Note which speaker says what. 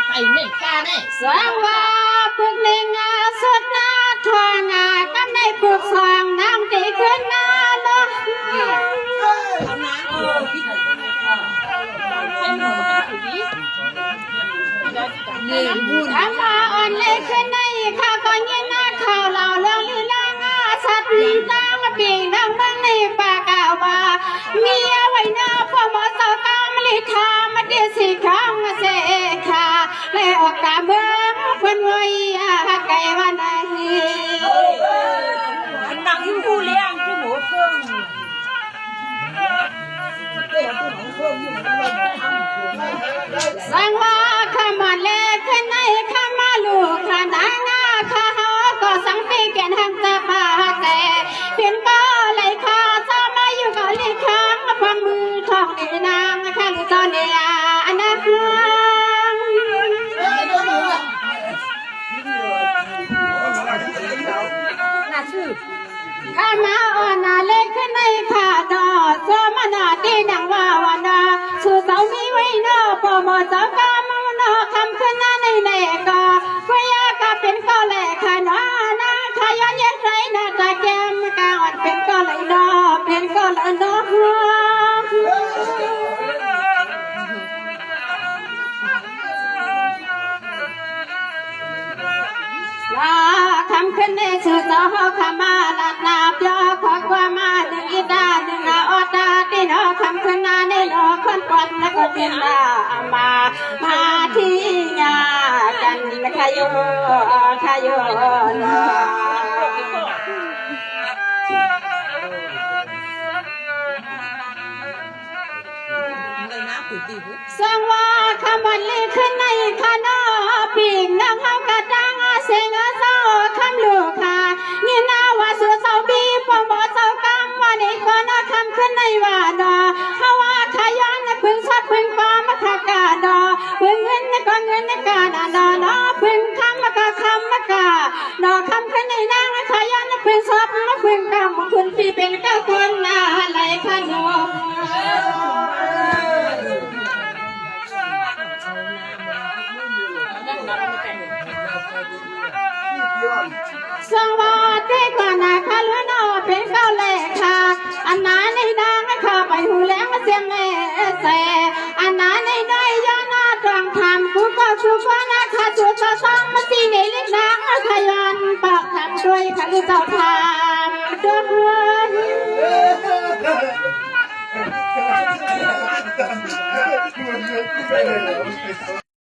Speaker 1: ไปไม่กล้าแน่
Speaker 2: สว่าพึกหนึ่งสุดนาทองกำในปลูกสองน้ำตีขึ้นนาเนาะ
Speaker 1: เอาน้ำพี่ถึงให้หนูให้ถูดีนี่บุญ
Speaker 2: ทำมาอ่อนเลยขึ้นในข้าก็ยินนาข่าวเหล่าเรื่องลีลางสัตว์นางปีนางบังในป่ากาวบาเมียไว้หน้าพ่อหมอสาวกามลิทามาเดียสิข้างเสคาและออกกาเบิ้งเพิ่นไว้ไก่วันไหน
Speaker 1: อันนังที่ผู้เลี้ยงที่หมูเพิ่ง
Speaker 2: สังว่าข้ามาเล็กขึ้นในข้ามาลูกข้านางข้าเฮาก็สังปีแก่นหังจะมาแต่เพียงก็เลยข้าจะมาอยู่กับลิข้างความมือทองนี่นางข้าลูกตอนนี้อันนั้น
Speaker 1: น่าชื่อ
Speaker 2: ข้ามาอ่อนเล็กขึ้นในข้าดอโซมานาตีนังว่าวันดาสู่เสามีไว้นอปอมอเจ้ากามนอคำขึ้นหน้าในเนกอพยากาเป็นก็แหลกขนานาขยันยันไรนาตาแก้มกาอ่อนเป็นก็เลยนอเป็นก็เลยนอลาคำขึ้นในสื่อต่อขมาลานาบยอขอความมาหนึ่งอีดาหนึ่งอดาดินอคำขึ้นนาในนอคนปอนแล้วก็เป็นลามาที่งากันขยขยนาสังว่าขมันลีขึ้นในขณะปิงนังเขากระดังเสียงเศร้าคำลูกค่ะนี่นาว่าสุเศร้าบีปอมอเศร้ากำว่าในคนคำขึ้นในว่าดอเขาว่าขยันพึงสัดพึงปามาขากาดอพึงเงินก็เงินกาดาดอนอพึงคำมาก็คำมาก็ดอคำขึ้นในนางขยันพึงสัดมาพึงกำคุณพี่เป็นเก้าคนอะไรขนมสวัสดีก่อนนะค่ะลุนอเป็นเก้าแหลกค่ะอันนั้นในดังค่ะไปหูแหลงมาเสียงแส่อันนั้นในน้อยย้อนนาตรังทำกูก็ชูฟ้านะค่ะจุดสองมาสีในเล็กนักขยันปากทำด้วยค่ะลูกเจ้าทำด้วย